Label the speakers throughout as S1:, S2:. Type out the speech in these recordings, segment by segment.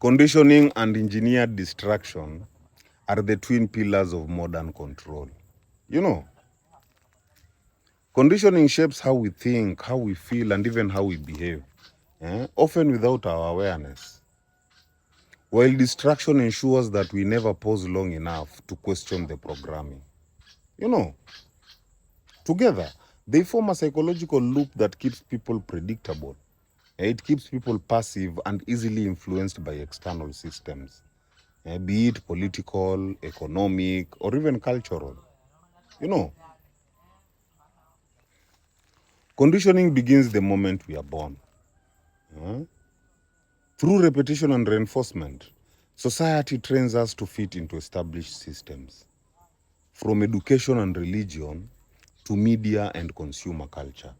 S1: Conditioning and engineered distraction are the twin pillars of modern control. You know, conditioning shapes how we think, how we feel, and even how we behave, often without our awareness. While distraction ensures that we never pause long enough to question the programming. You know, together, they form a psychological loop that keeps people predictable. It keeps people passive and easily influenced by external systems, be it political, economic, or even cultural. You know, conditioning begins the moment we are born. Through repetition and reinforcement, society trains us to fit into established systems, from education and religion to media and consumer culture.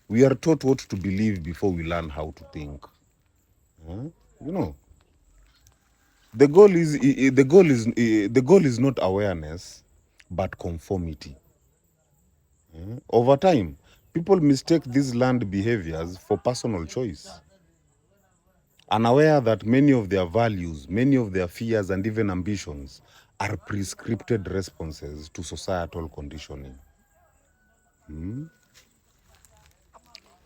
S1: We are taught what to believe before we learn how to think. You know, the goal is not awareness, but conformity. Over time, people mistake these learned behaviors for personal choice, unaware that many of their values, many of their fears, and even ambitions are prescripted responses to societal conditioning.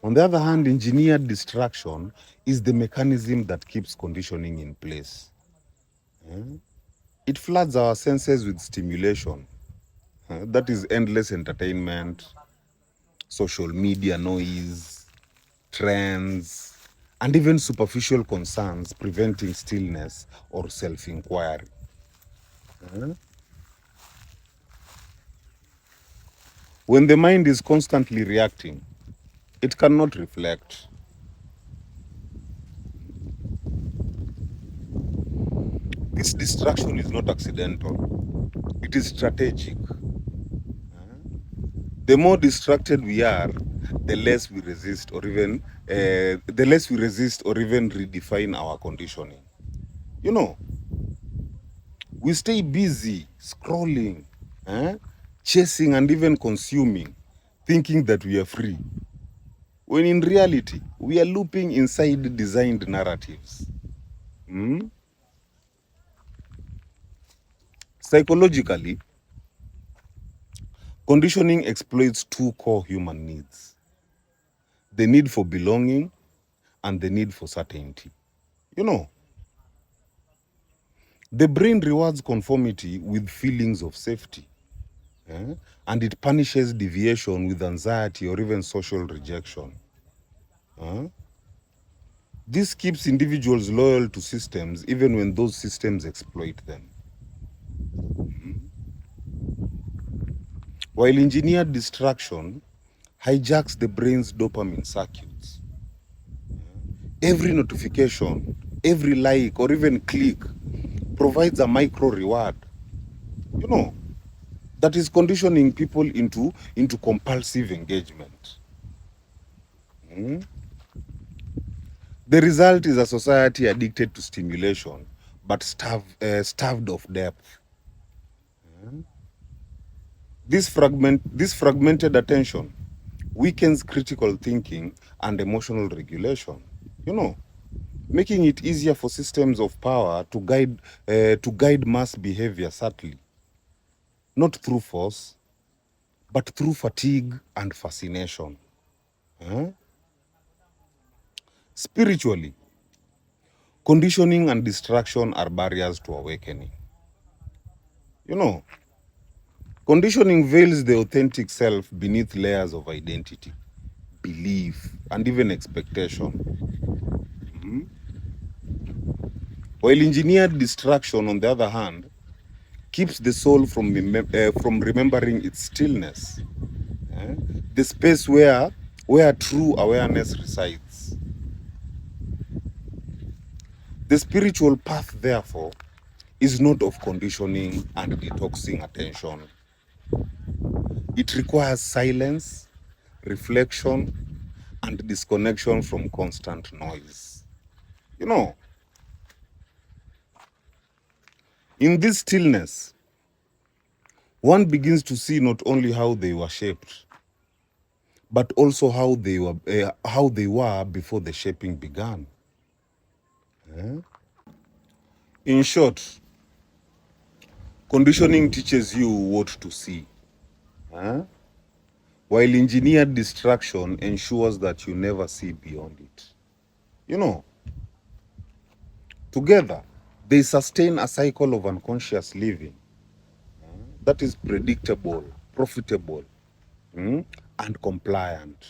S1: On the other hand, engineered distraction is the mechanism that keeps conditioning in place. It floods our senses with stimulation, that is endless entertainment, social media noise, trends, and even superficial concerns, preventing stillness or self-inquiry. When the mind is constantly reacting, it cannot reflect. This distraction is not accidental, it is strategic. The more distracted we are, the less we resist or even redefine our conditioning. You know, we stay busy scrolling, eh, chasing, and even consuming, thinking that we are free, when in reality we are looping inside designed narratives. Psychologically, conditioning exploits two core human needs: the need for belonging and the need for certainty. You know, the brain rewards conformity with feelings of safety, and it punishes deviation with anxiety or even social rejection. This keeps individuals loyal to systems even when those systems exploit them. While engineered distraction hijacks the brain's dopamine circuits. Every notification, every like, or even click provides a micro reward, you know, that is conditioning people into compulsive engagement. The result is a society addicted to stimulation, but starved of depth. This fragmented attention weakens critical thinking and emotional regulation. You know, making it easier for systems of power to guide mass behavior subtly, not through force, but through fatigue and fascination. Spiritually, conditioning and distraction are barriers to awakening. You know, conditioning veils the authentic self beneath layers of identity, belief, and even expectation. While engineered distraction, on the other hand, keeps the soul from remembering its stillness, the space where true awareness resides. The spiritual path, therefore, is not of conditioning and detoxing attention. It requires silence, reflection, and disconnection from constant noise. You know, in this stillness, one begins to see not only how they were shaped, but also how they were before the shaping began. In short, conditioning teaches you what to see, while engineered distraction ensures that you never see beyond it. You know, together, they sustain a cycle of unconscious living that is predictable, profitable, and compliant.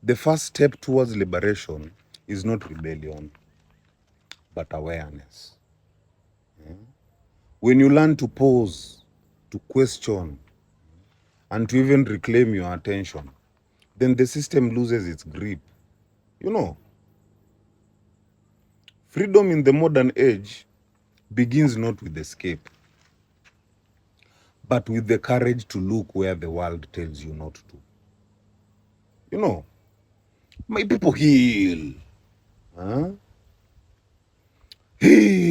S1: The first step towards liberation is not rebellion, but awareness. When you learn to pause, to question, and to even reclaim your attention, then the system loses its grip. You know, freedom in the modern age begins not with escape, but with the courage to look where the world tells you not to. You know, my people heal. Huh? Heal.